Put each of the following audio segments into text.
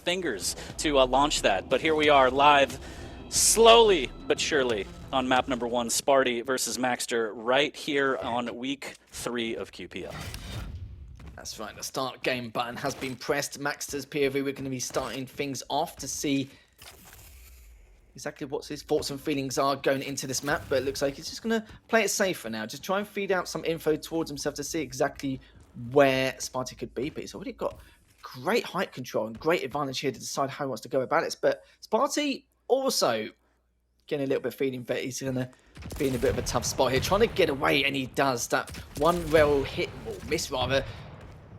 fingers to launch that. But here we are live, slowly but surely, on map number 1, Spart1e versus maxter, right here on week 3 of QPL. That's right, the start game button has been pressed. Maxter's POV, we're going to be starting things off to see exactly what his thoughts and feelings are going into this map, but it looks like he's just going to play it safe for now. Just try and feed out some info towards himself to see exactly where Spart1e could be, but he's already got great height control and great advantage here to decide how he wants to go about it. But Spart1e also getting a little bit feeling that he's going to be in a bit of a tough spot here, trying to get away, and he does. That one rail hit, or miss rather,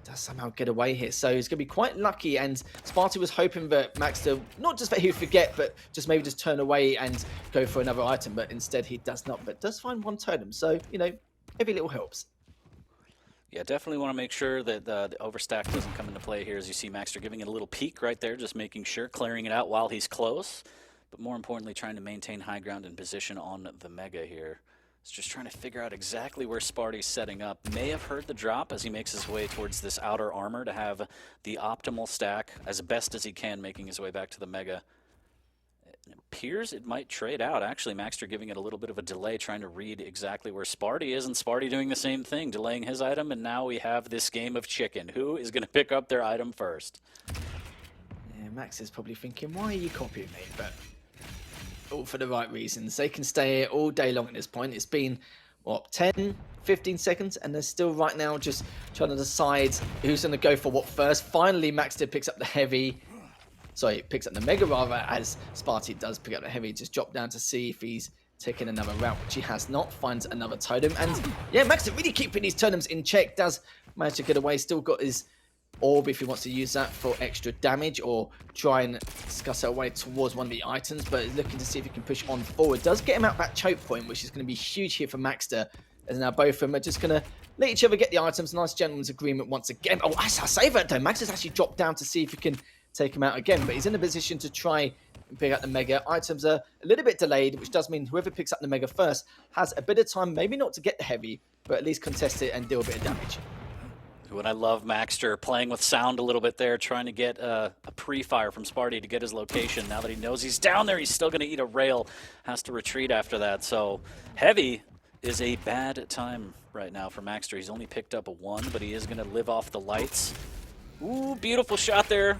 does somehow get away here. So he's going to be quite lucky, and Spart1e was hoping that maxter, not just that he would forget, but just maybe just turn away and go for another item, but instead he does not, but does find one totem. So, you know, every little helps. Yeah, definitely want to make sure that the overstack doesn't come into play here, as you see maxter giving it a little peek right there, just making sure, clearing it out while he's close, but more importantly, trying to maintain high ground and position on the Mega here. He's just trying to figure out exactly where Spart1e's setting up. May have heard the drop as he makes his way towards this outer armor to have the optimal stack as best as he can, making his way back to the Mega. It appears it might trade out. Actually, maxter giving it a little bit of a delay, trying to read exactly where Spart1e is, and Spart1e doing the same thing, delaying his item, and now we have this game of chicken. Who is going to pick up their item first? Yeah, Max is probably thinking, why are you copying me? But all for the right reasons. They can stay here all day long at this point. It's been, what, 10, 15 seconds, and they're still right now just trying to decide who's going to go for what first. Finally, maxter picks up the heavy. Sorry, picks up the Mega rather, as Spart1e does pick up the heavy. Just drop down to see if he's taking another route, which he has not. Finds another totem, and yeah, maxter really keeping these totems in check. Does manage to get away. Still got his orb if he wants to use that for extra damage, or try and scuss our way towards one of the items, but looking to see if he can push on forward. Does get him out that choke point, which is going to be huge here for maxter, as now both of them are just going to let each other get the items. Nice gentleman's agreement once again. Oh, I save it though. Maxter's actually dropped down to see if he can take him out again, but he's in a position to try and pick up the Mega. Items are a little bit delayed, which does mean whoever picks up the Mega first has a bit of time, maybe not to get the heavy, but at least contest it and deal a bit of damage. What I love, maxter playing with sound a little bit there, trying to get a pre-fire from Spart1e to get his location. Now that he knows he's down there, he's still going to eat a rail. Has to retreat after that. So heavy is a bad time right now for maxter. He's only picked up a 1, but he is going to live off the lights. Ooh, beautiful shot there.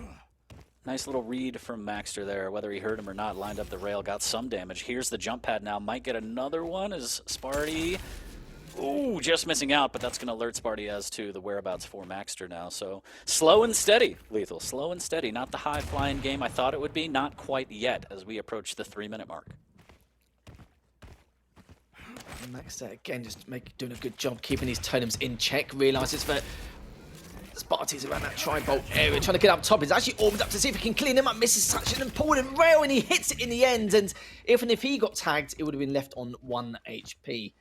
Nice little read from maxter there. Whether he heard him or not, lined up the rail, got some damage. Here's the jump pad now. Might get another one as Spart1e. Ooh, just missing out, but that's going to alert Spart1e as to the whereabouts for maxter now. So slow and steady, Lethal. Slow and steady. Not the high-flying game I thought it would be. Not quite yet as we approach the 3-minute mark. Maxter, again, just doing a good job keeping his totems in check. Realises that Spart1e's around that tri-bolt area, trying to get up top. He's actually orbed up to see if he can clean him up. Misses such an important rail, and he hits it in the end. And even if he got tagged, it would have been left on 1 HP.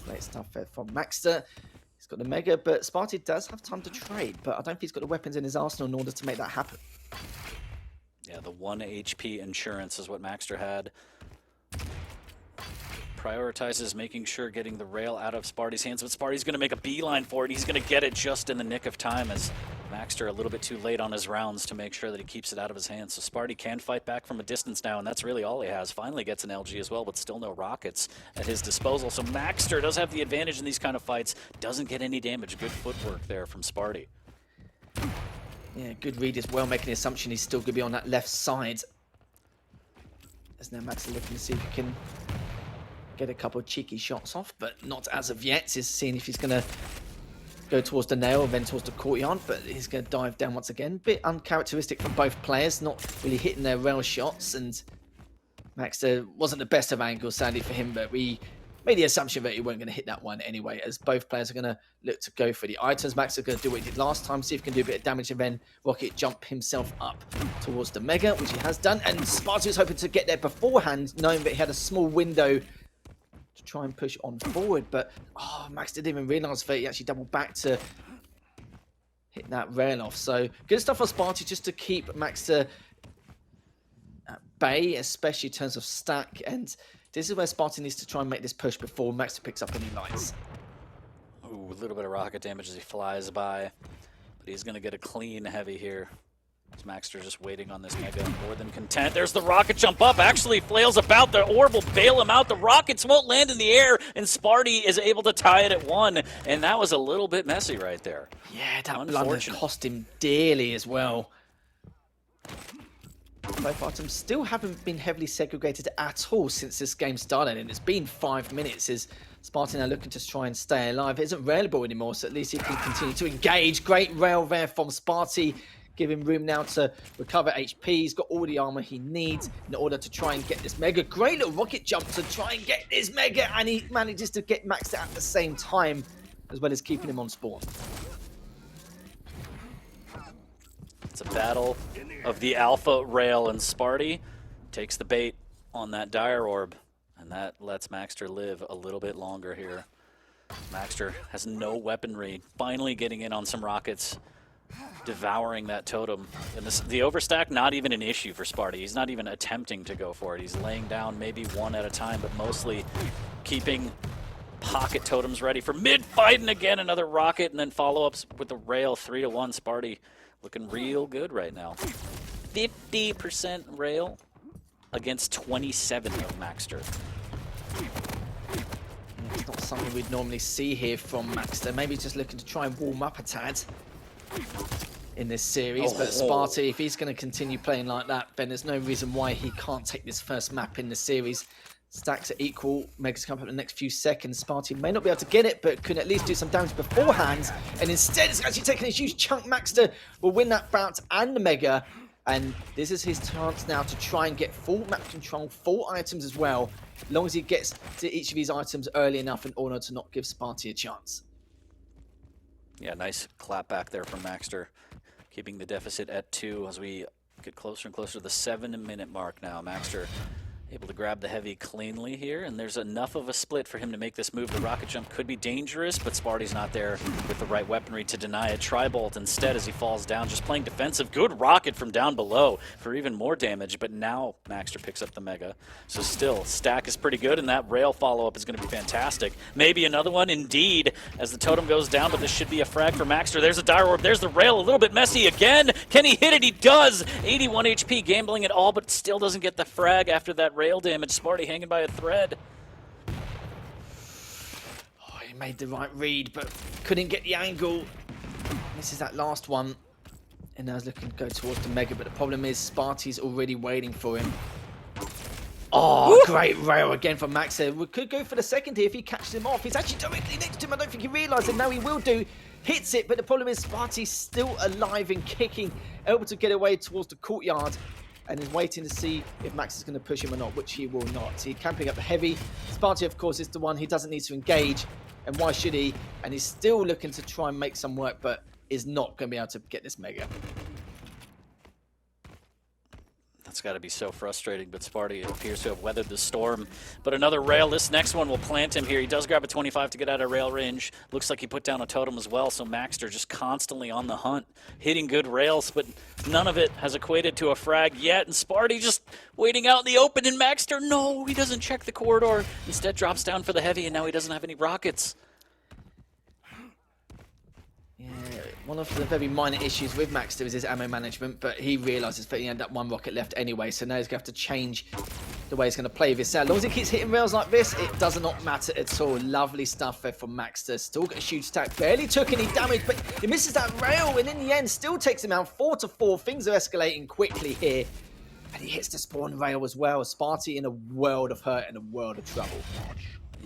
Great stuff from maxter. He's got the Mega, but Spart1e does have time to trade, but I don't think he's got the weapons in his arsenal in order to make that happen. Yeah, the 1 HP insurance is what maxter had. Prioritizes making sure getting the rail out of Spart1e's hands, but Spart1e's going to make a beeline for it. He's going to get it just in the nick of time, as maxter a little bit too late on his rounds to make sure that he keeps it out of his hands. So Spart1e can fight back from a distance now, and that's really all he has. Finally gets an LG as well, but still no rockets at his disposal. So maxter does have the advantage in these kind of fights. Doesn't get any damage. Good footwork there from Spart1e. Yeah, good read as well, making the assumption he's still going to be on that left side. As now maxter looking to see if he can get a couple of cheeky shots off, but not as of yet. He's seeing if he's going to go towards the nail and then towards the courtyard, but he's going to dive down once again. Bit uncharacteristic from both players, not really hitting their rail shots, and maxter wasn't the best of angles, sadly for him, but we made the assumption that he weren't going to hit that one anyway, as both players are going to look to go for the items. Maxter's going to do what he did last time, see if he can do a bit of damage, and then rocket jump himself up towards the Mega, which he has done, and Spart1e was hoping to get there beforehand, knowing that he had a small window to try and push on forward, but Max didn't even realise that he actually doubled back to hit that rail off. So good stuff for Spart1e just to keep maxter at bay, especially in terms of stack, and this is where Spart1e needs to try and make this push before maxter picks up any lights. Ooh, a little bit of rocket damage as he flies by, but he's going to get a clean heavy here. Maxter just waiting on this Mega, more than content. There's the rocket jump up, actually flails about, the orb will bail him out, the rockets won't land in the air, and Spart1e is able to tie it at 1, and that was a little bit messy right there. Yeah, that blunder cost him dearly as well. Both items still haven't been heavily segregated at all since this game started, and it's been 5 minutes as Spart1e now looking to try and stay alive. It isn't railable anymore, so at least he can continue to engage. Great rail there from Spart1e, giving room now to recover HP. He's got all the armor he needs in order to try and get this Mega. Great little rocket jump to try and get this Mega, and he manages to get maxed at the same time, as well as keeping him on spawn. It's a battle of the Alpha Rail, and Spart1e takes the bait on that Dire Orb, and that lets Maxter live a little bit longer here. Maxter has no weaponry, finally getting in on some rockets, devouring that totem. And the overstack, not even an issue for Spart1e. He's not even attempting to go for it. He's laying down maybe one at a time, but mostly keeping pocket totems ready for mid-fight, and again another rocket, and then follow-ups with the rail. 3-1. Spart1e looking real good right now. 50% rail against 27 of Maxter. It's not something we'd normally see here from Maxter. Maybe he's just looking to try and warm up a tad in this series, but Spart1e, if he's going to continue playing like that, then there's no reason why he can't take this first map in the series. Stacks are equal. Megas come up in the next few seconds. Spart1e may not be able to get it, but can at least do some damage beforehand. And instead, it's actually taking a huge chunk. Maxter will win that bout and the Mega. And this is his chance now to try and get full map control, full items as well, as long as he gets to each of these items early enough in order to not give Spart1e a chance. Yeah, nice clap back there from Maxter, keeping the deficit at 2 as we get closer and closer to the 7-minute mark now. Maxter able to grab the heavy cleanly here, and there's enough of a split for him to make this move. The rocket jump could be dangerous, but Spart1e's not there with the right weaponry to deny it. Tri-bolt instead as he falls down, just playing defensive. Good rocket from down below for even more damage, but now Maxter picks up the Mega. So still, stack is pretty good, and that rail follow-up is going to be fantastic. Maybe another one, indeed, as the totem goes down, but this should be a frag for Maxter. There's a Dire Orb, there's the rail, a little bit messy again. Can he hit it? He does! 81 HP, gambling it all, but still doesn't get the frag after that rail damage. Spart1e hanging by a thread. Oh, he made the right read, but couldn't get the angle. This is that last one. And now he's looking to go towards the Mega, but the problem is Spart1e's already waiting for him. Oh, woo! Great rail again from Maxter. We could go for the second here if he catches him off. He's actually directly next to him. I don't think he realised it. Now he will do. Hits it, but the problem is Spart1e's still alive and kicking, able to get away towards the courtyard, and is waiting to see if Max is going to push him or not, which he will not. He's camping up the heavy. Spart1e, of course, is the one he doesn't need to engage, and why should he? And he's still looking to try and make some work, but is not going to be able to get this Mega. That's got to be so frustrating, but Spart1e appears to have weathered the storm. But another rail, this next one will plant him here. He does grab a 25 to get out of rail range. Looks like he put down a totem as well, so Maxter just constantly on the hunt, hitting good rails, but none of it has equated to a frag yet. And Spart1e just waiting out in the open, and Maxter, no, he doesn't check the corridor. Instead drops down for the heavy, and now he doesn't have any rockets. One of the very minor issues with Maxter is his ammo management, but he realises that he had that one rocket left anyway, so now he's going to have to change the way he's going to play this. As long as he keeps hitting rails like this, it does not matter at all. Lovely stuff there from Maxter. Still got a huge stack, barely took any damage, but he misses that rail, and in the end still takes him out 4-4. Things are escalating quickly here, and he hits the spawn rail as well. Spart1e in a world of hurt and a world of trouble.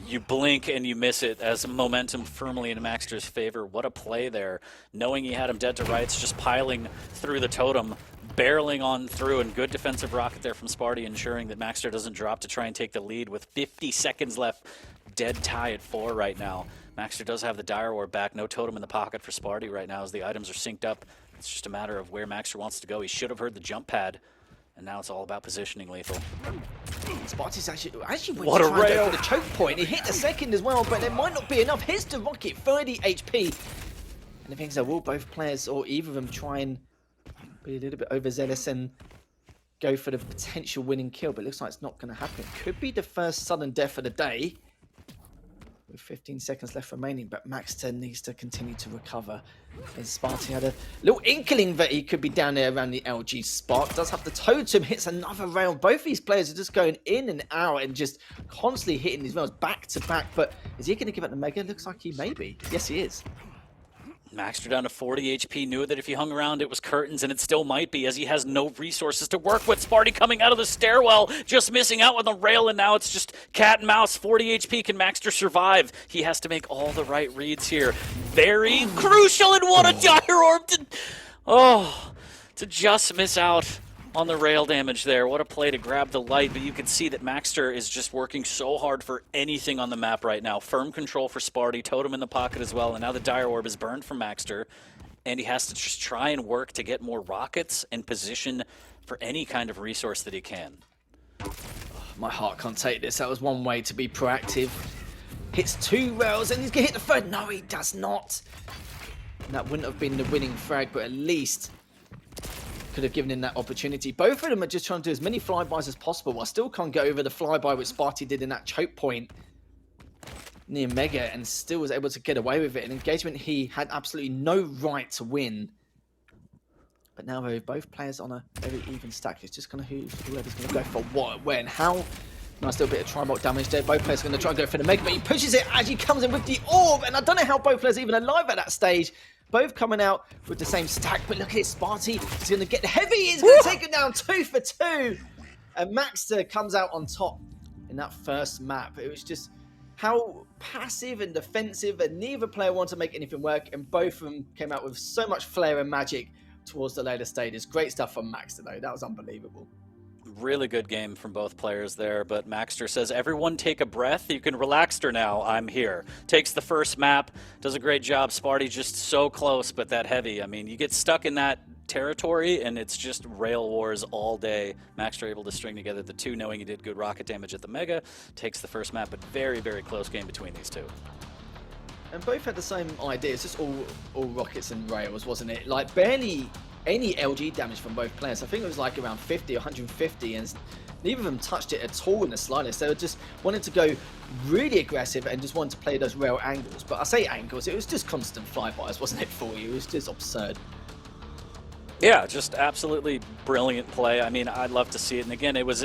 You blink and you miss it as momentum firmly in Maxter's favor. What a play there. Knowing he had him dead to rights, just piling through the totem, barreling on through, and good defensive rocket there from Spart1e, ensuring that Maxter doesn't drop to try and take the lead with 50 seconds left. Dead tie at 4 right now. Maxter does have the Dire Orb back. No totem in the pocket for Spart1e right now as the items are synced up. It's just a matter of where Maxter wants to go. He should have heard the jump pad. And now it's all about positioning, Lethal. Spart1e's actually went to try and go for the choke point. He hit the second as well, but there might not be enough. Here's the rocket, 30 HP. And the thing is, will both players or either of them try and be a little bit overzealous and go for the potential winning kill? But it looks like it's not going to happen. Could be the first sudden death of the day. with 15 seconds left remaining, but maxter needs to continue to recover. As Spart1e had a little inkling that he could be down there around the LG spot. Does have the totem, hits another rail. Both of these players are just going in and out and just constantly hitting these rails back to back. But is he going to give it the mega? Looks like he may be. Yes, he is. Maxter down to 40 HP, knew that if he hung around it was curtains, and it still might be as he has no resources to work with. Spart1e coming out of the stairwell, just missing out on the rail, and now it's just cat and mouse. 40 HP, can Maxter survive? He has to make all the right reads here. Very crucial, and what a dire orb to just miss out on the rail damage there. What a play to grab the light, but you can see that Maxter is just working so hard for anything on the map right now. Firm control for Spart1e, totem in the pocket as well, and now the dire orb is burned from Maxter, and he has to just try and work to get more rockets and position for any kind of resource that he can. My heart can't take this. That was one way to be proactive. Hits 2 rails, and he's going to hit the third. No, he does not. And that wouldn't have been the winning frag, but at least could have given him that opportunity. Both of them are just trying to do as many flybys as possible. I still can't get over the flyby which Spart1e did in that choke point near Mega and still was able to get away with it. An engagement he had absolutely no right to win. But now though, both players on a very even stack. It's just going to whoever's going to go for what, where, and how. Nice little bit of tri-bolt damage there. Both players are going to try and go for the Mega, but he pushes it as he comes in with the orb. And I don't know how both players are even alive at that stage. Both coming out with the same stack, but look at it, Spart1e is going to get the heavy. He's going to take it down 2 for 2. And maxter comes out on top in that first map. It was just how passive and defensive, and neither player wanted to make anything work, and both of them came out with so much flair and magic towards the later stages. Great stuff from maxter though. That was unbelievable. Really good game from both players there, but Maxter says, everyone take a breath. You can relaxter now. I'm here. Takes the first map, does a great job. Spart1e just so close, but that heavy. I mean, you get stuck in that territory, and it's just rail wars all day. Maxter able to string together the 2, knowing he did good rocket damage at the Mega. Takes the first map, but very, very close game between these two. And both had the same idea. It's just all rockets and rails, wasn't it? Like, barely any LG damage from both players. I think it was like around 50 or 150, and neither of them touched it at all in the slightest. They were just wanted to go really aggressive and just wanted to play those rail angles. But I say angles, it was just constant flybys, wasn't it, for you? It was just absurd. Yeah, just absolutely brilliant play. I mean, I'd love to see it. And again, it was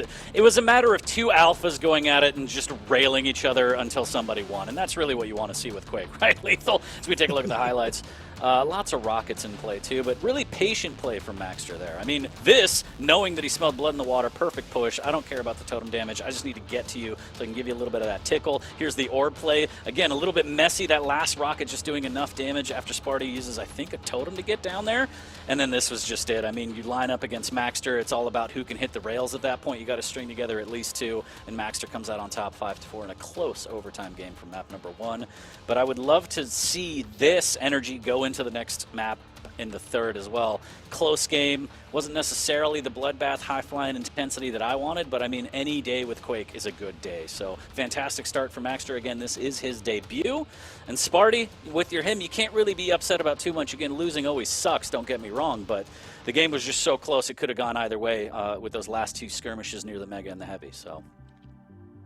a matter of 2 alphas going at it and just railing each other until somebody won. And that's really what you want to see with Quake, right, Lethal? As we take a look at the highlights. Lots of rockets in play too, but really patient play from Maxter there. I mean, this, knowing that he smelled blood in the water, perfect push. I don't care about the totem damage. I just need to get to you so I can give you a little bit of that tickle. Here's the orb play. Again, a little bit messy. That last rocket just doing enough damage after Spart1e uses, I think, a totem to get down there. And then this was just it. I mean, you line up against Maxter. It's all about who can hit the rails at that point. You got to string together at least 2, and Maxter comes out on top 5-4 in a close overtime game from map number 1. But I would love to see this energy go into the next map in the 3rd as well. Close game. Wasn't necessarily the bloodbath high-flying intensity that I wanted, but I mean, any day with Quake is a good day. So fantastic start for Maxter. Again, this is his debut. And Spart1e, with him, you can't really be upset about too much. Again, losing always sucks, don't get me wrong, but the game was just so close it could have gone either way with those last 2 skirmishes near the Mega and the Heavy. So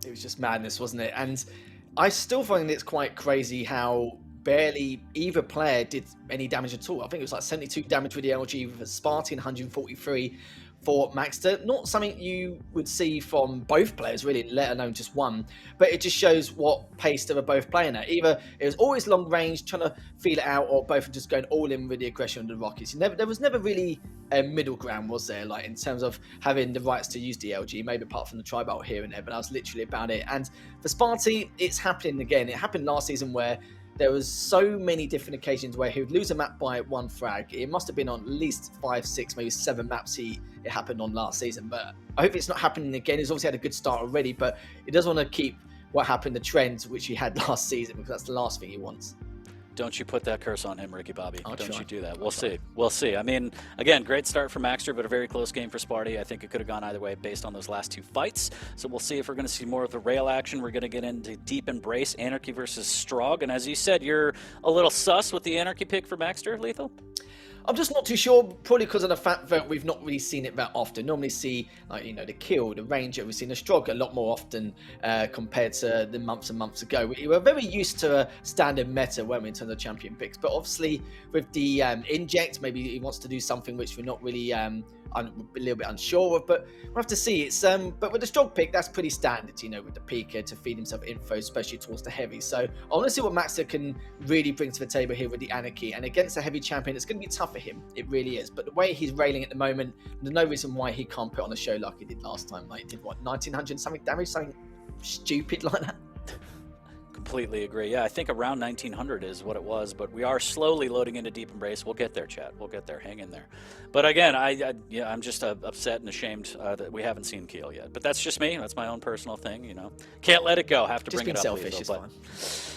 it was just madness, wasn't it? And I still find it's quite crazy how barely either player did any damage at all. I think it was like 72 damage with the LG for Spart1e and 143 for maxter. Not something you would see from both players really, let alone just one, but it just shows what pace they were both playing at. Either it was always long range, trying to feel it out, or both were just going all in with the aggression of the rockets. There was never really a middle ground, was there, like in terms of having the rights to use the LG, maybe apart from the tri-bolt here and there, but that was literally about it. And for Spart1e, it's happening again. It happened last season where there was so many different occasions where he would lose a map by 1 frag. It must have been on at least 5, 6, maybe 7 maps it happened on last season. But I hope it's not happening again. He's obviously had a good start already, but he does want to keep what happened, the trends which he had last season, because that's the last thing he wants. Don't you put that curse on him, Ricky Bobby. I'll Don't try. you do that. We'll see. We'll see. I mean, again, great start for Maxter, but a very close game for Spart1e. I think it could have gone either way based on those last 2 fights. So we'll see if we're going to see more of the rail action. We're going to get into Deep Embrace, Anarchy versus Strog. And as you said, you're a little sus with the Anarchy pick for Maxter, Lethal? I'm just not too sure, probably because of the fact that we've not really seen it that often. Normally see, like, you know, the kill, the ranger, we've seen the Strog a lot more often compared to the months and months ago. We were very used to a standard meta, weren't we, in terms of champion picks. But obviously with the inject, maybe he wants to do something which we're not really a little bit unsure of, but we'll have to see. It's but with the Strog pick, that's pretty standard, you know, with the Pika to feed himself info, especially towards the heavy. So I want to see what maxter can really bring to the table here with the Anarchy, and against a heavy champion, it's going to be tough for him. It really is. But the way he's railing at the moment, there's no reason why he can't put on a show like he did last time. Like, he did what, 1900 something damage, something stupid like that. Completely agree. Yeah, I think around 1900 is what it was, but we are slowly loading into Deep Embrace. We'll get there, chat. We'll get there. Hang in there. But again, I'm just upset and ashamed that we haven't seen Keel yet. But that's just me. That's my own personal thing, you know. Can't let it go. Have to just bring it up. Selfish is fine.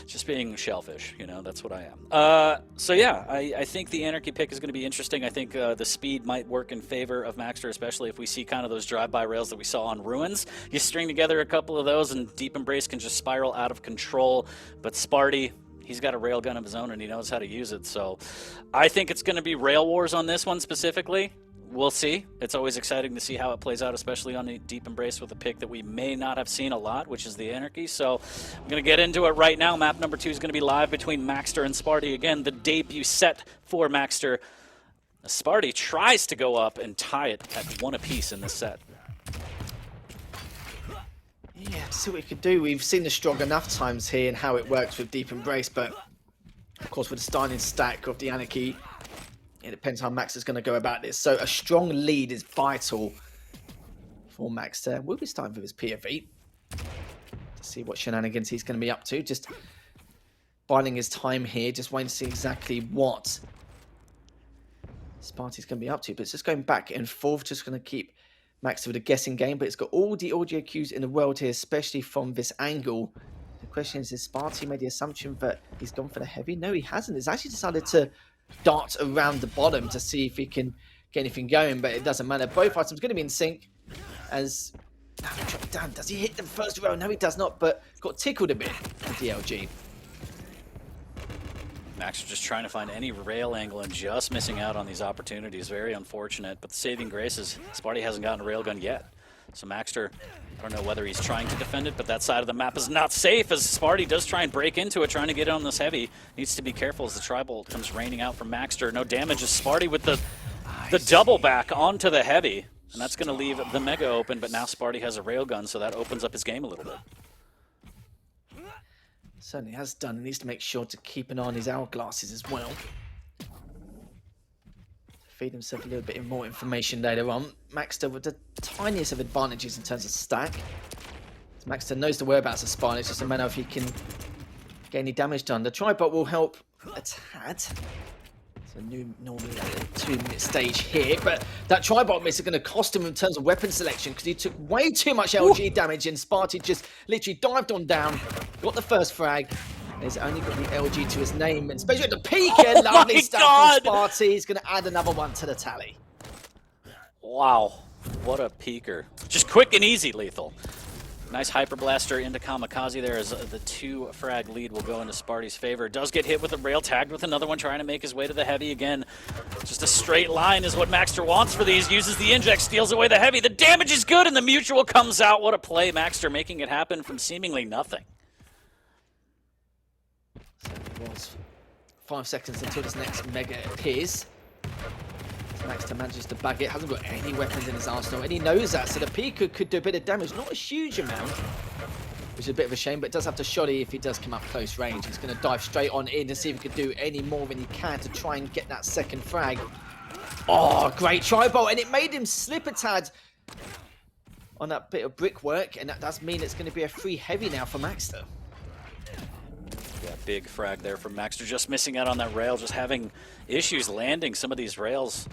Just being shellfish, you know. That's what I am. So yeah, I think the Anarchy pick is going to be interesting. I think the speed might work in favor of maxter, especially if we see kind of those drive-by rails that we saw on Ruins. You string together a couple of those, and Deep Embrace can just spiral out of control. But Spart1e, he's got a railgun of his own, and he knows how to use it. So I think it's going to be rail wars on this one specifically. We'll see. It's always exciting to see how it plays out, especially on the Deep Embrace with a pick that we may not have seen a lot, which is the Anarchy. So I'm going to get into it right now. Map number 2 is going to be live between maxter and Spart1e. Again, the debut set for maxter. Spart1e tries to go up and tie it at 1 apiece in this set. Yeah, see what we could do. We've seen the Strog enough times here and how it works with Deep Embrace, but of course with the starting stack of the Anarchy, it depends how Max is going to go about this. So a strong lead is vital for maxter. We'll be starting with his PFE to see what shenanigans he's going to be up to. Just biding his time here, just waiting to see exactly what Spart1e's going to be up to. But it's just going back and forth, just going to keep maxter with a guessing game. But it's got all the audio cues in the world here, especially from this angle. The question is Spart1e made the assumption that he's gone for the heavy? No, he hasn't. He's actually decided to dart around the bottom to see if he can get anything going, but it doesn't matter. Both items going to be in sync as damn, does he hit the first row? No, he does not, but got tickled a bit with the LG. maxter just trying to find any rail angle and just missing out on these opportunities. Very unfortunate, but the saving grace is Spart1e hasn't gotten a railgun yet. So maxter, I don't know whether he's trying to defend it, but that side of the map is not safe as Spart1e does try and break into it, trying to get on this heavy. Needs to be careful as the tri-bolt comes raining out from maxter. No damage as Spart1e with the double back onto the heavy. And that's going to leave the Mega open, but now Spart1e has a railgun, so that opens up his game a little bit. Certainly has done. He needs to make sure to keep an eye on his hourglasses as well. Feed himself a little bit more information later on. Maxter with the tiniest of advantages in terms of stack. Maxter knows the whereabouts of Spart1e. It's just a matter of if he can get any damage done. The tri-bot will help a tad. It's a new normally a 2-minute stage here, but that tri-bot miss is going to cost him in terms of weapon selection because he took way too much LG damage and Spart1e just literally dived on down, got the first frag. He's only got the LG to his name, and especially at the peak, lovely stuff from Spart1e. He's going to add another one to the tally. Wow, what a peeker. Just quick and easy, lethal. Nice Hyper Blaster into Kamikaze there as the 2-frag lead will go into Spart1e's favor. Does get hit with a rail, tagged with another one, trying to make his way to the heavy again. Just a straight line is what maxter wants for these. Uses the inject, steals away the heavy. The damage is good, and the mutual comes out. What a play, maxter making it happen from seemingly nothing. So it was 5 seconds until this next Mega appears. Maxter manages to bag it, hasn't got any weapons in his arsenal, and he knows that, so the Pika could do a bit of damage, not a huge amount, which is a bit of a shame, but does have to shoddy if he does come up close range. He's going to dive straight on in to see if he can do any more than he can to try and get that second frag. Oh, great tri-bolt, and it made him slip a tad on that bit of brickwork, and that does mean it's going to be a free heavy now for Maxter. Yeah, big frag there from maxter, just missing out on that rail, just having issues landing some of these rails.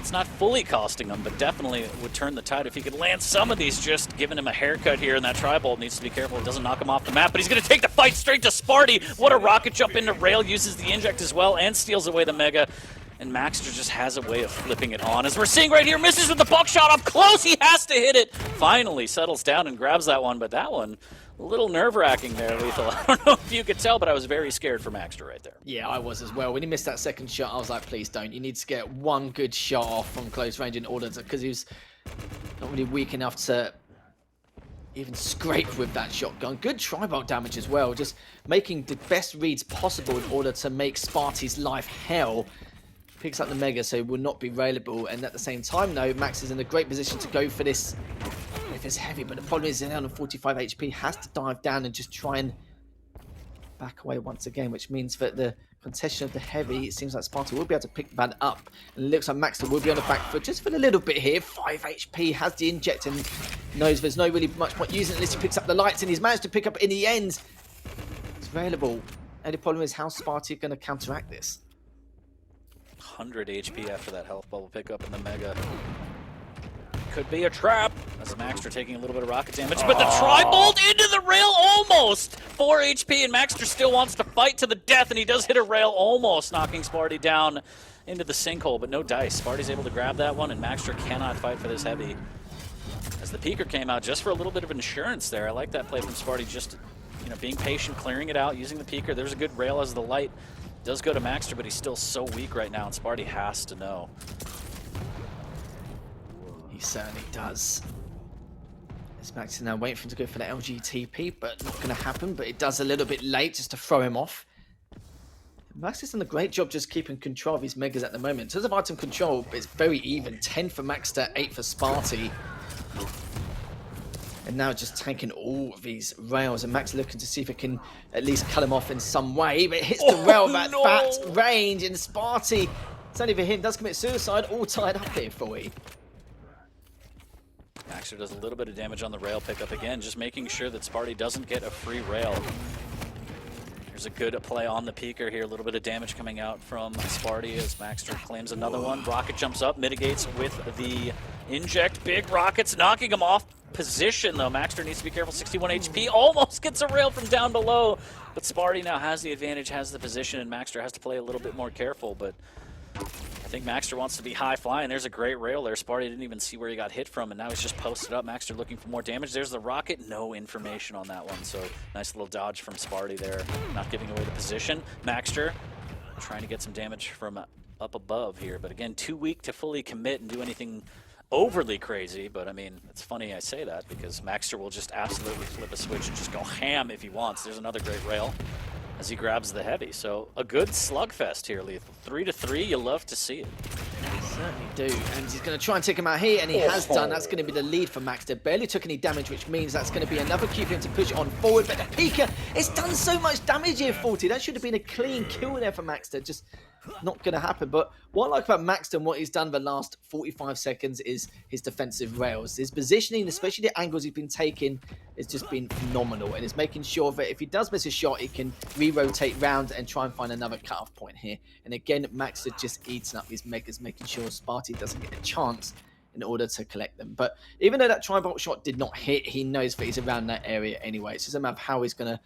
It's not fully costing him, but definitely it would turn the tide if he could land some of these, just giving him a haircut here, and that tri-bolt needs to be careful it doesn't knock him off the map, but he's going to take the fight straight to Spart1e. What a rocket jump into rail, uses the inject as well, and steals away the Mega. And maxter just has a way of flipping it on. As we're seeing right here, misses with the buckshot up close, he has to hit it. Finally settles down and grabs that one, but that one A little nerve-wracking there, Lethal. I don't know if you could tell, but I was very scared for Maxter right there. Yeah, I was as well. When he missed that second shot, I was like, please don't. You need to get one good shot off from close range in order to, because he was not really weak enough to even scrape with that shotgun. Good tri-bolt damage as well, just making the best reads possible in order to make Spart1e's life hell. Picks up the Mega, so will not be railable, and at the same time, though, Max is in a great position to go for this if it's heavy, but the problem is he's on 45 HP, has to dive down and just try and back away once again, which means that the contestation of the heavy, it seems like Spart1e will be able to pick that up, and it looks like Maxter will be on the back foot just for a little bit here. 5 HP, has the inject, and knows there's no really much point using it unless he picks up the lights, and he's managed to pick up in the end. It's available, and the problem is how Spart1e going to counteract this. 100 HP after that health bubble pickup in the Mega. Could be a trap, as Maxter taking a little bit of rocket damage, but the tri-bolt into the rail almost! 4 HP, and Maxter still wants to fight to the death, and he does hit a rail almost, knocking Spart1e down into the sinkhole, but no dice. Spart1e's able to grab that one, and Maxter cannot fight for this heavy. As the peeker came out just for a little bit of insurance there. I like that play from Spart1e, just being patient, clearing it out, using the peeker. There's a good rail as the light does go to Maxter, but he's still so weak right now, and Spart1e has to know. He certainly does. This Max is now waiting for him to go for the LGTP, but not going to happen. But it does a little bit late just to throw him off. Max has done a great job just keeping control of his Megas at the moment. In terms of item control, it's very even. 10 for Maxter, 8 for Spart1e. And now just tanking all of these rails, and Max looking to see if it can at least cut him off in some way. But it hits the rail at that range, and Spart1e, it's only for him, does commit suicide, all tied up here for you. Maxter does a little bit of damage on the rail pickup again, just making sure that Spart1e doesn't get a free rail. There's a good play on the peeker here, a little bit of damage coming out from Spart1e as Maxter claims another one. Rocket jumps up, mitigates with the inject. Big rockets knocking him off position though. Maxter needs to be careful, 61 HP, almost gets a rail from down below. But Spart1e now has the advantage, has the position, and Maxter has to play a little bit more careful, but I think Maxter wants to be high flying. There's a great rail there. Spart1e didn't even see where he got hit from, and now he's just posted up. Maxter looking for more damage. There's the rocket. No information on that one, so nice little dodge from Spart1e there, not giving away the position. Maxter trying to get some damage from up above here, but again, too weak to fully commit and do anything overly crazy. But I mean, it's funny I say that because Maxter will just absolutely flip a switch and just go ham if he wants. There's another great rail as he grabs the heavy. So a good slugfest here, Lethal. 3-3, you love to see it. He certainly do, and he's going to try and take him out here, and he has done. That's going to be the lead for Maxter. Barely took any damage, which means that's going to be another cue for him to push on forward, but the peeker, it's done so much damage here, 40. That should have been a clean kill there for Maxter, just not going to happen. But what I like about Maxter and what he's done the last 45 seconds is his defensive rails. His positioning, especially the angles he's been taking, has just been phenomenal, and is making sure that if he does miss a shot, he can re-rotate round and try and find another cut-off point here. And again, Maxter just eating up his Megas, making sure Spart1e doesn't get a chance in order to collect them. But even though that tri-bolt shot did not hit, he knows that he's around that area anyway. It's just a matter of how he's going to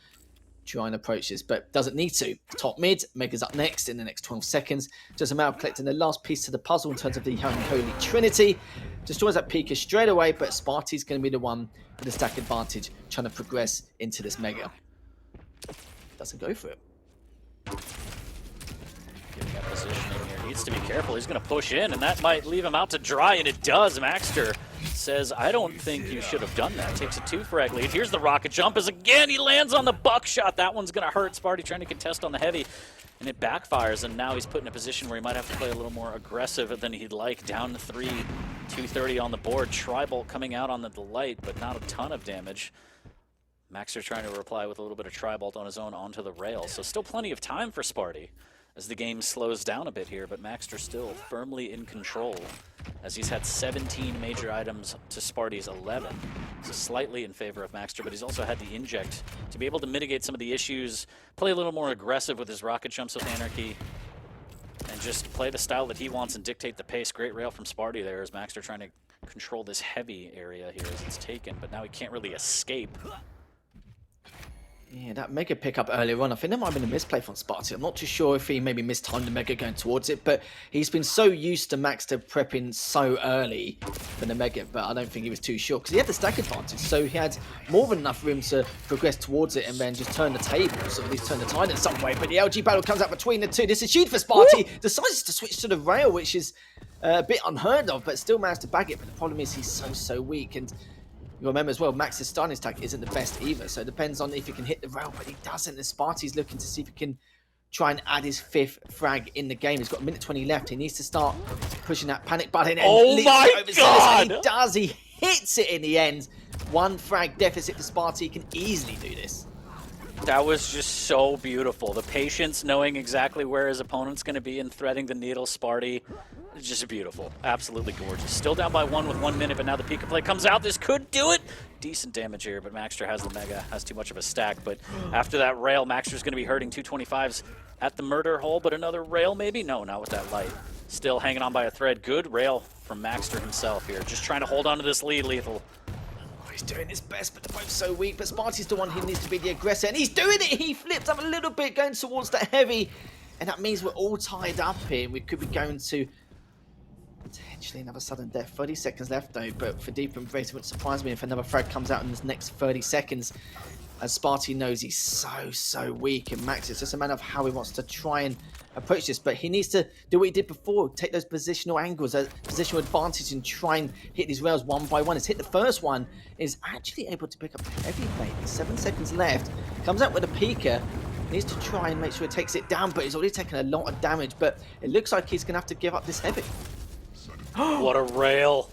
try and approach this, but doesn't need to. Top mid, Mega's up next in the next 12 seconds. Just a matter of collecting the last piece to the puzzle in terms of the Unholy Trinity. Destroys that peeker straight away, but Spart1e's going to be the one with the stack advantage trying to progress into this Mega. Doesn't go for it. Getting that positioning here, needs to be careful. He's going to push in, and that might leave him out to dry, and it does. Maxter says, I don't think you should have done that. Takes a 2-frag lead. Here's the rocket jump as again he lands on the buckshot. That one's going to hurt. Spart1e trying to contest on the heavy, and it backfires, and now he's put in a position where he might have to play a little more aggressive than he'd like. Down to 3, 230 on the board. Tri-bolt coming out on the light, but not a ton of damage. Maxter trying to reply with a little bit of tri-bolt on his own onto the rail. So still plenty of time for Spart1e as the game slows down a bit here, but Maxter still firmly in control as he's had 17 major items to Spart1e's 11. So slightly in favor of Maxter, but he's also had the inject to be able to mitigate some of the issues, play a little more aggressive with his rocket jumps with Anarchy, and just play the style that he wants and dictate the pace. Great rail from Spart1e there as Maxter trying to control this heavy area here as it's taken, but now he can't really escape. Yeah, that mega pickup earlier on, I think that might have been a misplay from Spart1e. I'm not too sure if he maybe mistimed the mega going towards it, but he's been so used to maxter prepping so early for the mega, but I don't think he was too sure because he had the stack advantage, so he had more than enough room to progress towards it and then just turn the tables, or at least turn the tide in some way. But the LG battle comes out between the two. This is huge for Spart1e. Decides to switch to the rail, which is a bit unheard of, but still managed to bag it. But the problem is he's so weak, and you remember as well, Max's starting attack isn't the best either, so it depends on if he can hit the rail, but he doesn't. And Spart1e's looking to see if he can try and add his 5th frag in the game. He's got a minute 20 left. He needs to start pushing that panic button. And oh my God! He does. He hits it in the end. 1 frag deficit for Spart1e. He can easily do this. That was just so beautiful. The patience, knowing exactly where his opponent's going to be and threading the needle, Spart1e. It's just beautiful. Absolutely gorgeous. Still down by 1 with 1 minute, but now the Pika play comes out. This could do it. Decent damage here, but maxter has the mega, has too much of a stack. But after that rail, maxter's going to be hurting 225s at the murder hole, but another rail maybe? No, not with that light. Still hanging on by a thread. Good rail from maxter himself here. Just trying to hold on to this lead, Lethal. He's doing his best, but they're both so weak. But Spart1e's the one who needs to be the aggressor, and he's doing it. He flips up a little bit, going towards the heavy, and that means we're all tied up here. We could be going to potentially another sudden death. 30 seconds left though, but for Deep Embrace, it wouldn't surprise me if another frag comes out in this next 30 seconds. As Spart1e knows he's so weak, and Max, it's just a matter of how he wants to try and approach this, but he needs to do what he did before, take those positional angles, positional advantage, and try and hit these rails one by one. He's hit the first one, is actually able to pick up the heavy baby. 7 seconds left, comes out with a Pika, needs to try and make sure he takes it down, but he's already taken a lot of damage, but it looks like he's going to have to give up this heavy. What a rail.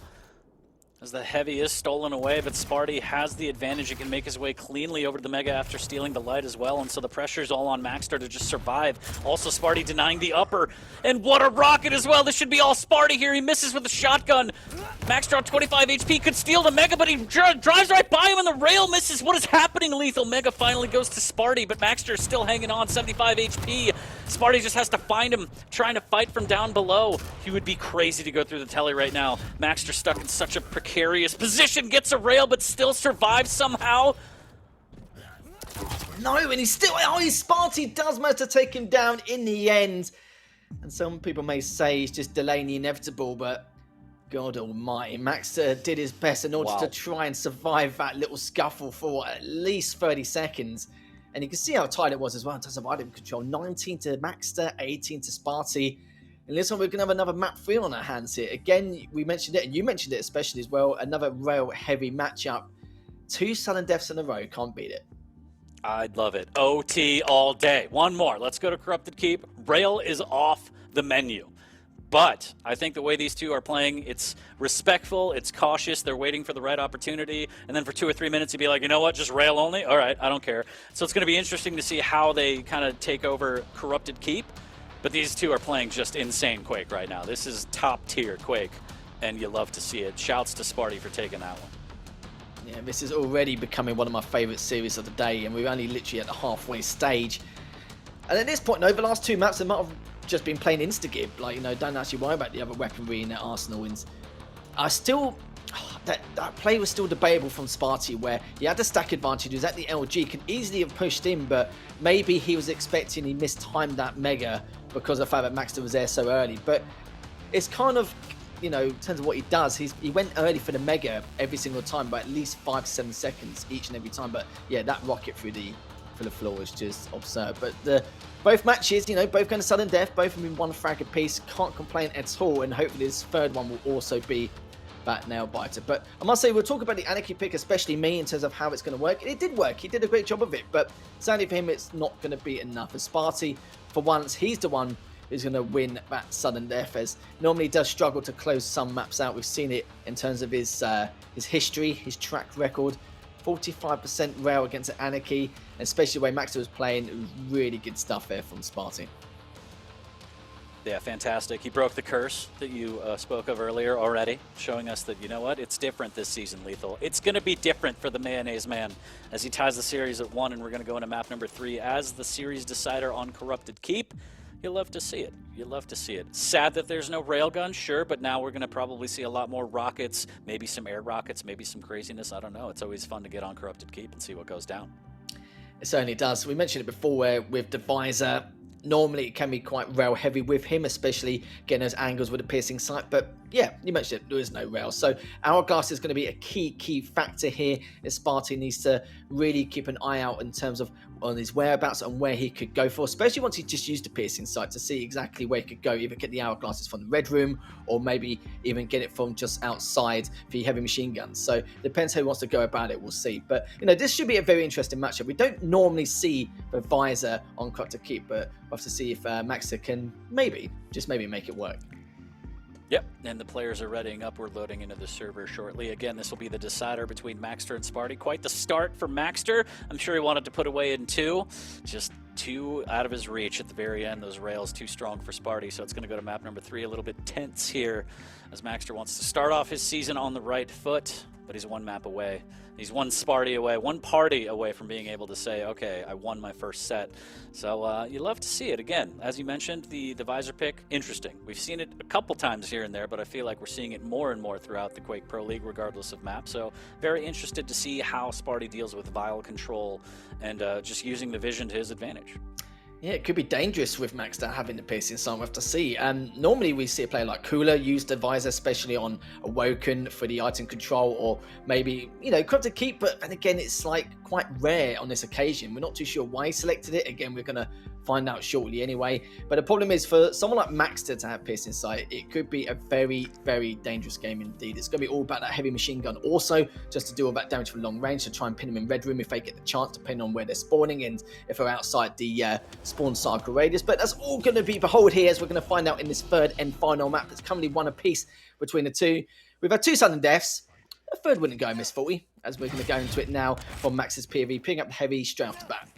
As the heavy is stolen away, but Spart1e has the advantage. He can make his way cleanly over to the mega after stealing the light as well, and so the pressure's all on maxter to just survive. Also Spart1e denying the upper, and what a rocket as well. This should be all Spart1e here. He misses with a shotgun. Maxter on 25 HP could steal the mega, but he drives right by him, and the rail misses. What is happening, Lethal? Mega finally goes to Spart1e, but maxter is still hanging on, 75 HP. Spart1e just has to find him, trying to fight from down below. He would be crazy to go through the telly right now. Maxter stuck in such a precarious position, gets a rail, but still survives somehow. No, and he's still... Oh, Spart1e does manage to take him down in the end. And some people may say he's just delaying the inevitable, but God almighty, Maxter did his best in order to try and survive that little scuffle for at least 30 seconds. And you can see how tight it was as well in terms of item control. 19 to Maxter, 18 to Spart1e. And this one, we're going to have another map 3 on our hands here. Again, we mentioned it, and you mentioned it especially as well. Another rail-heavy matchup. 2 sudden deaths in a row. Can't beat it. I'd love it. OT all day. One more. Let's go to Corrupted Keep. Rail is off the menu. But I think the way these two are playing, it's respectful, it's cautious, they're waiting for the right opportunity, and then for 2 or 3 minutes you'd be like, you know what, just rail only? All right, I don't care. So it's going to be interesting to see how they kind of take over Corrupted Keep. But these two are playing just insane Quake right now. This is top tier Quake, and you love to see it. Shouts to Spart1e for taking that one. Yeah, this is already becoming one of my favourite series of the day, and we're only literally at the halfway stage. And at this point, over the last 2 maps, they might have just been playing insta-gib. Like, you know, don't actually worry about the other weaponry in their arsenal. And I still... That play was still debatable from Spart1e, where he had the stack advantage, he was at the LG, could easily have pushed in, but maybe he was expecting he mistimed that mega because of the fact that Maxter was there so early. But it's kind of, you know, in terms of what he does, he went early for the mega every single time by at least 5 to 7 seconds each and every time. But yeah, that rocket through the floor was just absurd. But both matches, you know, both going to sudden death, both have been 1 frag apiece. Can't complain at all, and hopefully this third one will also be that nail biter. But I must say, we'll talk about the Anarchy pick, especially me, in terms of how it's going to work. It did work. He did a great job of it, but sadly for him, it's not going to be enough. As Spart1e, for once, he's the one who's going to win that sudden death, as normally he does struggle to close some maps out. We've seen it in terms of his history, his track record. 45% rail against Anarchy, especially the way Maxter was playing. It was really good stuff there from Spart1e. Yeah, fantastic. He broke the curse that you spoke of earlier already, showing us that, you know what, it's different this season, Lethal. It's going to be different for the Mayonnaise Man as he ties the series at 1, and we're going to go into map number 3 as the series decider on Corrupted Keep. You'll love to see it. You'll love to see it. Sad that there's no railgun, sure, but now we're going to probably see a lot more rockets, maybe some air rockets, maybe some craziness. I don't know. It's always fun to get on Corrupted Keep and see what goes down. It certainly does. We mentioned it before where with the visor, normally it can be quite rail heavy with him, especially getting those angles with a piercing sight. But yeah, you mentioned it, there is no rail. So Hourglass is going to be a key factor here. As Spart1e needs to really keep an eye out in terms of on his whereabouts and where he could go for, especially once he just used the piercing sight to see exactly where he could go, either get the Hourglasses from the red room or maybe even get it from just outside for your heavy machine guns. So depends how he wants to go about it, we'll see. But you know, this should be a very interesting matchup. We don't normally see the visor on Quake to keep, but we'll have to see if maxter can maybe, just maybe make it work. Yep, and the players are readying up. We're loading into the server shortly. Again, this will be the decider between maxter and Spart1e. Quite the start for maxter. I'm sure he wanted to put away in 2. Just 2 out of his reach at the very end. Those rails too strong for Spart1e, so it's going to go to map number 3. A little bit tense here as maxter wants to start off his season on the right foot, but he's 1 map away. He's 1 Spart1e away, 1 party away from being able to say, okay, I won my first set. So you love to see it. Again, as you mentioned, the visor pick, interesting. We've seen it a couple times here and there, but I feel like we're seeing it more and more throughout the Quake Pro League, regardless of map. So very interested to see how Spart1e deals with vial control and just using the vision to his advantage. Yeah, it could be dangerous with maxter having the piercing sight. We'll have to see. Normally we see a player like Cooler use the visor, especially on Awoken for the item control, or maybe, you know, Quake to keep, but then again, it's like quite rare on this occasion. We're not too sure why he selected it. Again, we're going to find out shortly anyway. But the problem is for someone like maxter to have piercing sight, it could be a very dangerous game indeed. It's going to be all about that heavy machine gun also, just to do all that damage from long range, to try and pin them in red room if they get the chance, depending on where they're spawning and if they're outside the spawn cycle radius. But that's all going to be behold here, as we're going to find out in this third and final map. It's currently 1 apiece between the 2. We've had 2 sudden deaths. A third wouldn't go amiss, 40, as we're going to go into it now from Max's POV, picking up the heavy straight off the bat.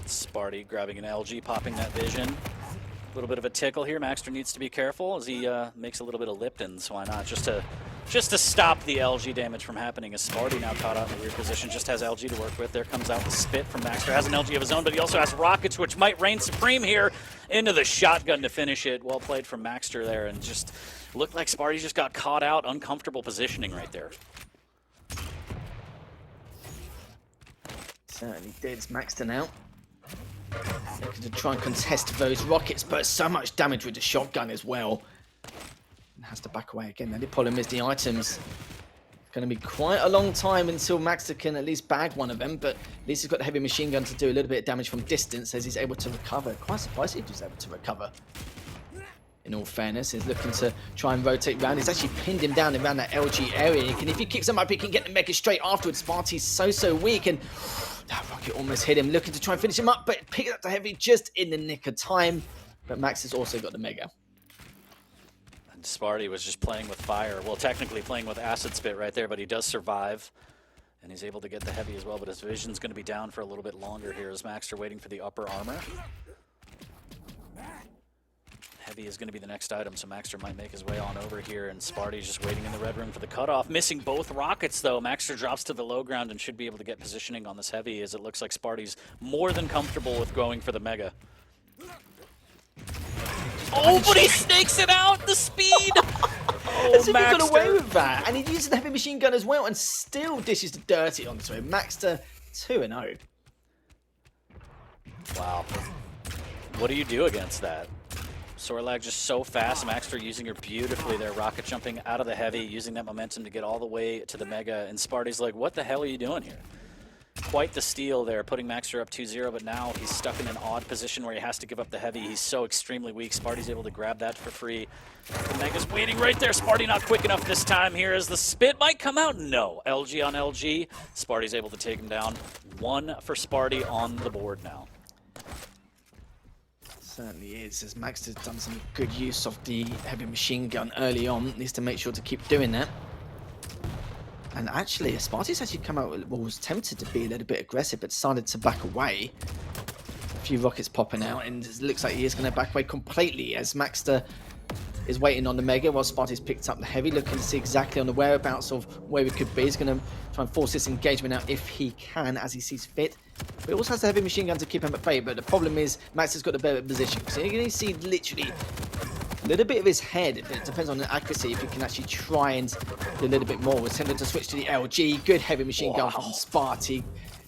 Spart1e grabbing an LG, popping that vision. A little bit of a tickle here. Maxter needs to be careful as he makes a little bit of Lipton's. Why not? Just to stop the LG damage from happening, as Spart1e now caught out in a weird position, just has LG to work with. There comes out the spit from maxter. Has an LG of his own, but he also has rockets, which might reign supreme here. Into the shotgun to finish it. Well played from maxter there, and just looked like Spart1e just got caught out. Uncomfortable positioning right there. Certainly did. It's maxter now. Looking to try and contest those rockets, but so much damage with the shotgun as well. And has to back away again. The only problem is the items. Going to be quite a long time until maxter can at least bag one of them, but at least he's got the heavy machine gun to do a little bit of damage from distance as he's able to recover. Quite surprised if he's able to recover. In all fairness, he's looking to try and rotate round. He's actually pinned him down around that LG area. And if he kicks him up, he can get the mega straight afterwards. Spart1e's so weak, and that rocket almost hit him. Looking to try and finish him up, but picking up the heavy just in the nick of time. But Max has also got the mega. And Spart1e was just playing with fire. Well, technically playing with acid spit right there, but he does survive. And he's able to get the heavy as well, but his vision's going to be down for a little bit longer here as maxter waiting for the upper armor. Heavy is going to be the next item, so maxter might make his way on over here, and Spart1e's just waiting in the red room for the cutoff. Missing both rockets, though. Maxter drops to the low ground and should be able to get positioning on this heavy, as it looks like Spart1e's more than comfortable with going for the mega. Oh, but he snakes it out! The speed! Oh, As if he got away with that, and he uses the heavy machine gun as well, and still dishes the dirty onto him. Maxter 2-0. Wow. What do you do against that? Sorlag just so fast. Maxter using her beautifully there. Rocket jumping out of the heavy, using that momentum to get all the way to the mega. And Spart1e's like, what the hell are you doing here? Quite the steal there, putting maxter up 2-0, but now he's stuck in an odd position where he has to give up the heavy. He's so extremely weak. Spart1e's able to grab that for free. The mega's waiting right there. Spart1e not quick enough this time here as the spit might come out. No. LG on LG. Spart1e's able to take him down. 1 for Spart1e on the board now. Certainly is, as Max has done some good use of the heavy machine gun early on. Needs to make sure to keep doing that. And actually, Spart1e's actually come out, well, was tempted to be a little bit aggressive, but decided to back away. A few rockets popping out, and it looks like he is going to back away completely as maxter is waiting on the mega while Spart1e's picked up the heavy, looking to see exactly on the whereabouts of where we could be. He's going to try and force this engagement out if he can, as he sees fit. But he also has the heavy machine gun to keep him at bay, but the problem is Max has got the better position. So you're going to see literally a little bit of his head. It depends on the accuracy, if he can actually try and do a little bit more. We're tempted to switch to the LG. Good heavy machine gun from Spart1e.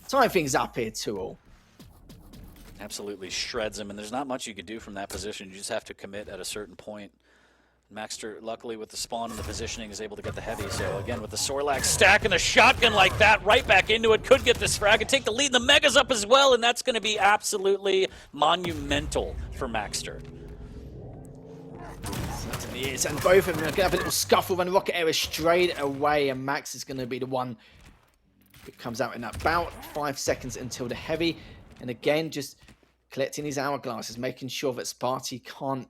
tying things up here 2-all. Absolutely shreds him, and there's not much you could do from that position. You just have to commit at a certain point. Maxter, luckily with the spawn and the positioning, is able to get the heavy. So again, with the Sorlax stack and the shotgun like that, right back into it, could get this frag and take the lead. The Mega's up as well, and that's going to be absolutely monumental for Maxter. Certainly is, and both of them are going to have a little scuffle when the rocket area straight away, and Max is going to be the one who comes out in about 5 seconds until the heavy. And again, just collecting his hourglasses, making sure that Spart1e can't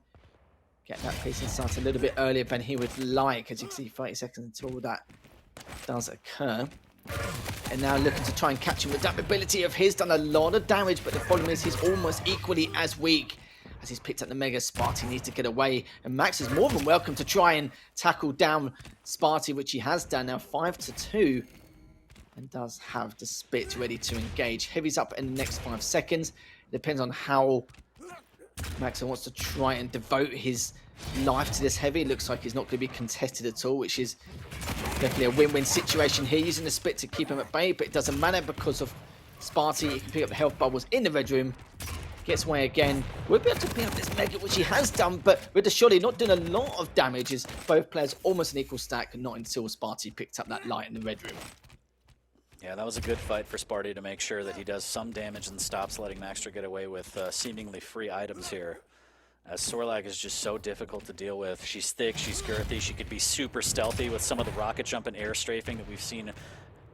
get that piece in sight a little bit earlier than he would like. As you can see, 30 seconds until that does occur. And now looking to try and catch him with that ability of his. Done a lot of damage, but the problem is he's almost equally as weak. As he's picked up the Mega, Spart1e needs to get away. And Max is more than welcome to try and tackle down Spart1e, which he has done now 5-2. And does have the Spit ready to engage. Heavy's up in the next 5 seconds. It depends on how Maxter wants to try and devote his life to this heavy. It looks like he's not going to be contested at all, which is definitely a win-win situation here. Using the Spit to keep him at bay, but it doesn't matter because of Spart1e. He can pick up the health bubbles in the red room. Gets away again. We'll be able to pick up this Mega, which he has done, but with the Shotty not doing a lot of damage, as both players almost an equal stack, not until Spart1e picked up that light in the red room. Yeah, that was a good fight for Spart1e to make sure that he does some damage and stops letting Maxter get away with seemingly free items here. As Sorlag is just so difficult to deal with. She's thick, she's girthy, she could be super stealthy with some of the rocket jump and air strafing that we've seen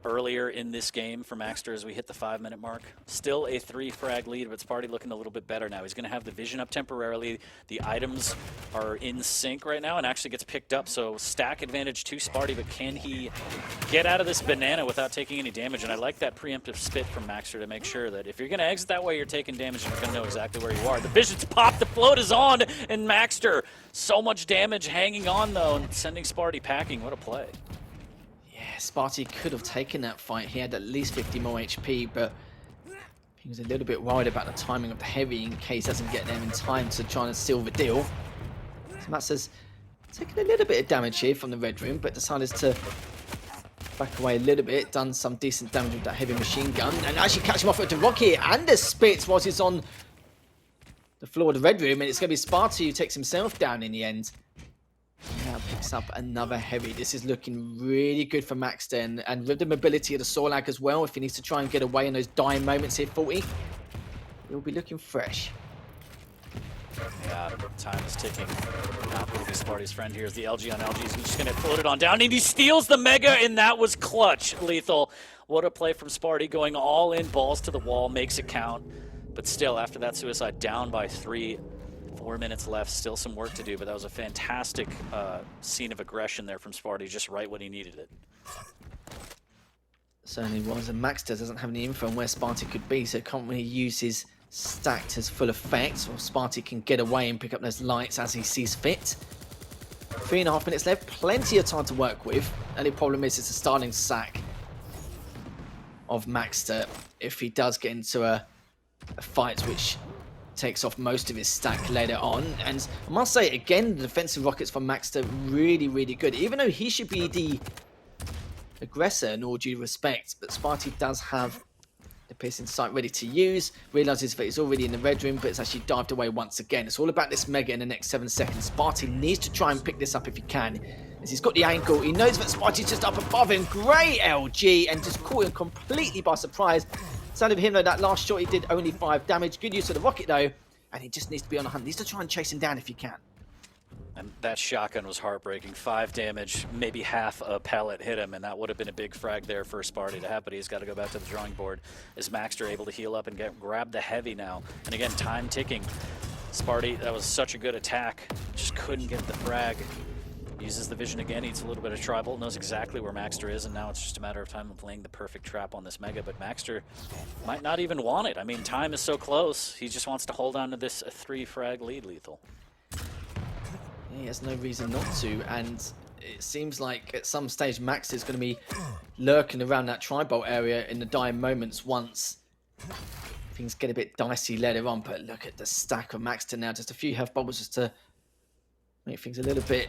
earlier in this game for Maxter as we hit the 5-minute mark. Still a 3-frag lead, but Spart1e looking a little bit better now. He's going to have the vision up temporarily. The items are in sync right now and actually gets picked up, so stack advantage to Spart1e, but can he get out of this banana without taking any damage? And I like that preemptive spit from Maxter to make sure that if you're going to exit that way, you're taking damage and you're going to know exactly where you are. The vision's popped, the float is on, and Maxter, so much damage hanging on though, and sending Spart1e packing. What a play. Spart1e could have taken that fight. He had at least 50 more HP, but he was a little bit worried about the timing of the heavy in case he doesn't get there in time to try and seal the deal. So Matt says, taking a little bit of damage here from the red room, but decided to back away a little bit. Done some decent damage with that heavy machine gun, and actually catch him off with the rocket and the spits whilst he's on the floor of the red room, and it's going to be Spart1e who takes himself down in the end. Now picks up another heavy. This is looking really good for Maxter, and with the mobility of the Sorlag as well, if he needs to try and get away in those dying moments here, 40, he'll be looking fresh. Yeah, time is ticking. Not going to be Spart1e's friend here is the LG on LG. He's just going to float it on down, and he steals the Mega, and that was clutch, Lethal. What a play from Spart1e, going all in, balls to the wall, makes it count. But still, after that suicide, down by 3. 4 minutes left, still some work to do, but that was a fantastic scene of aggression there from Spart1e, just right when he needed it. Certainly was, and Maxter doesn't have any info on where Spart1e could be, so can't really use his stack to full effect, or Spart1e can get away and pick up those lights as he sees fit. 3.5 minutes left, plenty of time to work with. Only problem is it's a starting sack of Maxter if he does get into a fight which takes off most of his stack later on. And I must say, again, the defensive rockets from Maxter really, really good. Even though he should be the aggressor in all due respect, but Spart1e does have the piercing sight ready to use. Realizes that he's already in the red room, but it's actually dived away once again. It's all about this Mega in the next 7 seconds. Spart1e needs to try and pick this up if he can, as he's got the angle. He knows that Spart1e's just up above him. Great LG, and just caught him completely by surprise. Sadly for him though, that last shot he did only 5 damage. Good use of the rocket though, and he just needs to be on the hunt. Needs to try and chase him down if he can. And that shotgun was heartbreaking. 5 damage, maybe half a pellet hit him, and that would have been a big frag there for Spart1e to have, but he's got to go back to the drawing board. Is Maxter able to heal up and grab the heavy now? And again, time ticking. Spart1e, that was such a good attack. Just couldn't get the frag. Uses the vision again, eats a little bit of tribal, knows exactly where Maxter is, and now it's just a matter of time of laying the perfect trap on this Mega, but Maxter might not even want it. I mean, time is so close. He just wants to hold on to this 3-frag lead, Lethal. He has no reason not to, and it seems like at some stage Max is going to be lurking around that tri-bolt area in the dying moments once things get a bit dicey later on. But look at the stack of Maxter now, just a few health bubbles just to make things a little bit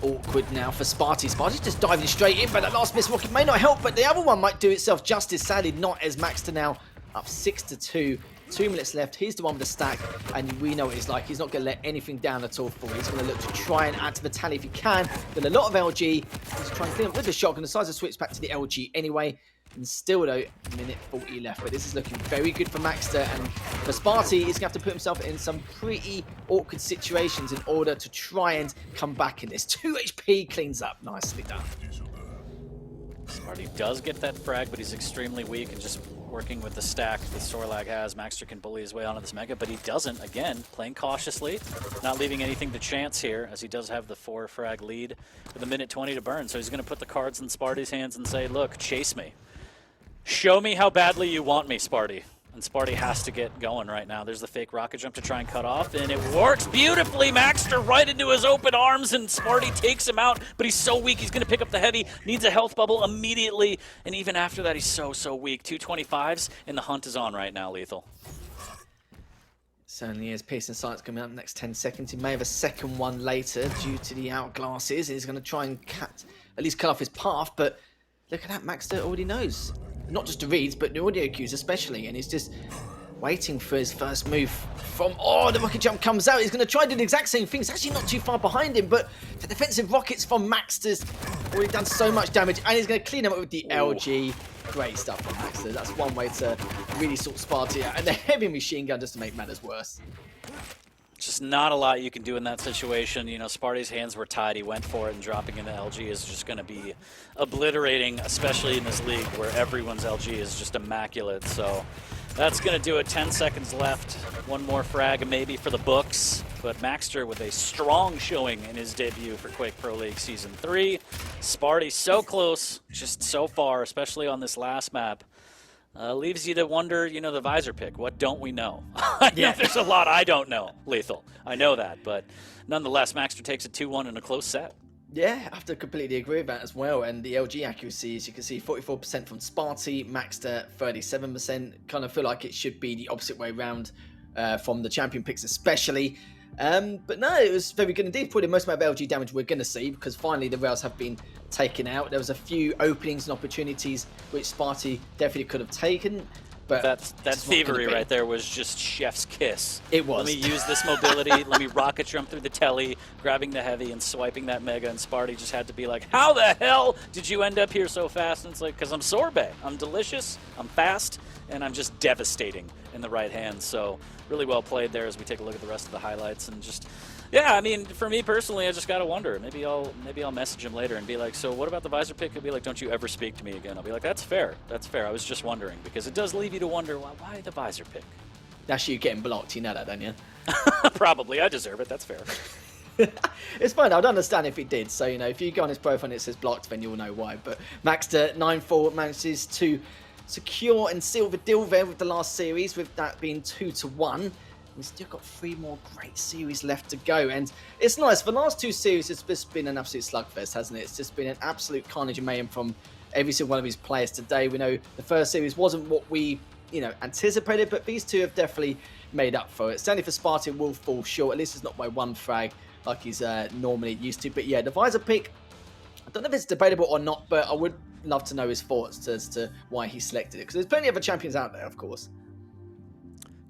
awkward now for Spart1e. Spart1e's just diving straight in, but that last miss rocket may not help, but the other one might do itself justice. Sadly, not as maxter now up 6-2. 2 minutes left. He's the one with the stack, and we know what he's like. He's not going to let anything down at all for him. He's going to look to try and add to the tally if he can. Done a lot of LG. He's trying to clean up with the shotgun. Decides to switch back to the LG anyway. And still, though, minute 40 left. But this is looking very good for maxter. And for Spart1e, he's going to have to put himself in some pretty awkward situations in order to try and come back in this. 2 HP cleans up. Nicely done. Spart1e does get that frag, but he's extremely weak and just working with the stack that Sorlag has. Maxter can bully his way onto this mega, but he doesn't. Again, playing cautiously, not leaving anything to chance here, as he does have the 4 frag lead with a minute 20 to burn. So he's going to put the cards in Spart1e's hands and say, look, chase me. Show me how badly you want me, Spart1e. And Spart1e has to get going right now. There's the fake rocket jump to try and cut off, and it works beautifully. Maxter right into his open arms, and Spart1e takes him out, but he's so weak. He's going to pick up the heavy, needs a health bubble immediately, and even after that, he's so weak. 225s, and the hunt is on right now, Lethal. Certainly is. Peace and Silence coming up in the next 10 seconds. He may have a second one later due to the outglasses. He's going to try and at least cut off his path, but look at that. Maxter already knows. Not just the reads, but the audio cues especially, and he's just waiting for his first move from... Oh, the rocket jump comes out. He's going to try and do the exact same thing. It's actually not too far behind him, but the defensive rockets from maxter's already done so much damage, and he's going to clean him up with the LG. Great stuff from maxter. That's one way to really sort Spart1e out, and the heavy machine gun just to make matters worse. Just not a lot you can do in that situation. You know, Spart1e's hands were tied. He went for it, and dropping into LG is just going to be obliterating, especially in this league where everyone's LG is just immaculate. So that's going to do it. 10 seconds left. One more frag maybe for the books. But Maxter with a strong showing in his debut for Quake Pro League Season 3. Spart1e so close, just so far, especially on this last map. Leaves you to wonder, you know, the visor pick. What don't we know? I know there's a lot I don't know, Lethal. I know that, but nonetheless, Maxter takes a 2-1 in a close set. Yeah, I have to completely agree with that as well. And the LG accuracy, as you can see, 44% from Spart1e, Maxter 37%. Kind of feel like it should be the opposite way around from the champion picks especially. But no, it was very good indeed. Probably the most amount of LG damage we're going to see, because finally the rails have been taken out. There was a few openings and opportunities which Spart1e definitely could have taken. But that thievery right there was just chef's kiss. It was. Let me use this mobility. Let me rocket jump through the telly, grabbing the heavy and swiping that mega, and Spart1e just had to be like, how the hell did you end up here so fast? And it's like, because I'm sorbet. I'm delicious, I'm fast, and I'm just devastating in the right hand. So really well played there as we take a look at the rest of the highlights. And just, yeah, I mean, for me personally, I just got to wonder. Maybe I'll message him later and be like, so what about the visor pick? He'll be like, don't you ever speak to me again. I'll be like, that's fair. That's fair. I was just wondering, because it does leave you to wonder, why the visor pick? That's you getting blocked. You know that, don't you? Probably. I deserve it. That's fair. It's fine. I'd understand if it did. So, you know, if you go on his profile and it says blocked, then you'll know why. But Maxter 9-4 manages to secure and seal the deal there with the last series, with that being 2-1. We've still got 3 more great series left to go, and it's nice. For the last 2 series, it's just been an absolute slugfest, hasn't it? It's just been an absolute carnage and mayhem from every single one of these players today. We know the first series wasn't what we, you know, anticipated, but these 2 have definitely made up for it. Certainly for Spart1e, it will fall short. At least it's not by 1 frag like he's normally used to. But yeah, the visor pick, I don't know if it's debatable or not, but I would love to know his thoughts as to why he selected it, because there's plenty of other champions out there, of course.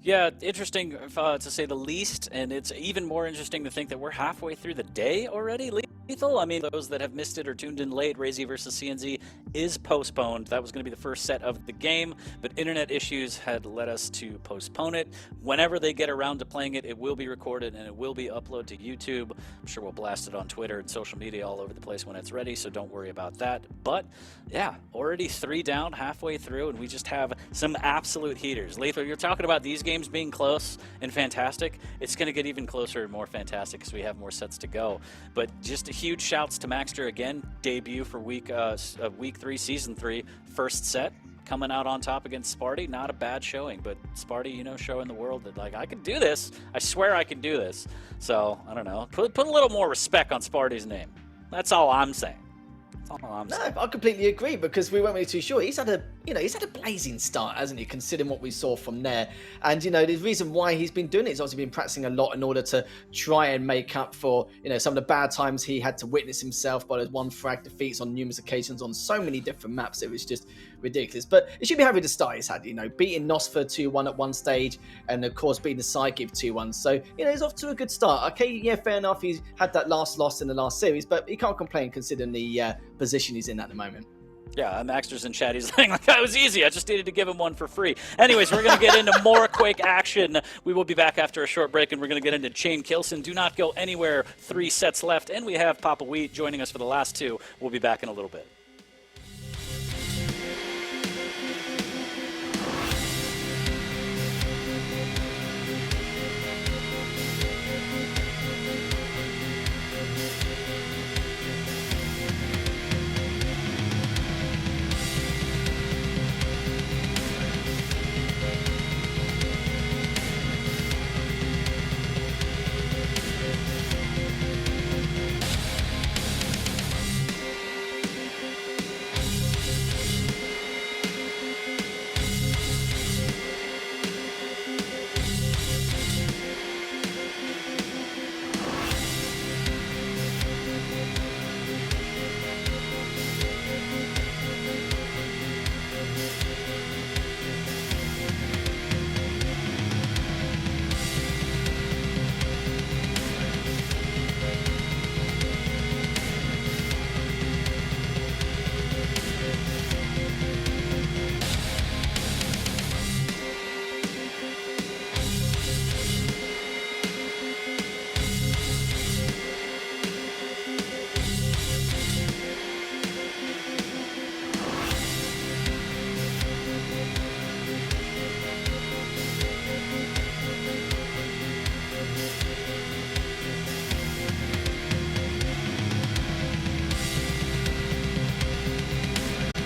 Yeah, interesting to say the least, and it's even more interesting to think that we're halfway through the day already, Lethal. I mean, those that have missed it or tuned in late, Razy versus CNZ is postponed. That was going to be the first set of the game, but internet issues had led us to postpone it. Whenever they get around to playing it, it will be recorded and it will be uploaded to YouTube. I'm sure we'll blast it on Twitter and social media all over the place when it's ready, so don't worry about that. But yeah, already 3 down, halfway through, and we just have some absolute heaters. Lethal, you're talking about these games being close and fantastic. It's going to get even closer and more fantastic because we have more sets to go. But just a huge shouts to Maxter again. Debut for week 3, season 3, first set, coming out on top against Spart1e. Not a bad showing, but Spart1e, you know, showing the world that, like, I can do this. I swear I can do this. So I don't know. Put a little more respect on Spart1e's name. That's all I'm saying. That's all I'm No, saying. I completely agree because we weren't really too sure. He's had a, he's had a blazing start, hasn't he? Considering what we saw from there, and the reason why he's been doing it is obviously been practicing a lot in order to try and make up for some of the bad times he had to witness himself by those one frag defeats on numerous occasions on so many different maps. It was just ridiculous. But it should be happy with the start he's had. Beating Nosfer 2-1 at one stage, and of course beating the Psychic 2-1. So he's off to a good start. Okay, yeah, fair enough. He's had that last loss in the last series, but he can't complain considering the position he's in at the moment. Yeah, Maxter's in chat. He's like, that was easy. I just needed to give him one for free. Anyways, we're going to get into more Quake action. We will be back after a short break, and we're going to get into Chain Kilson. Do not go anywhere. 3 sets left, and we have Papa Wheat joining us for the last 2. We'll be back in a little bit.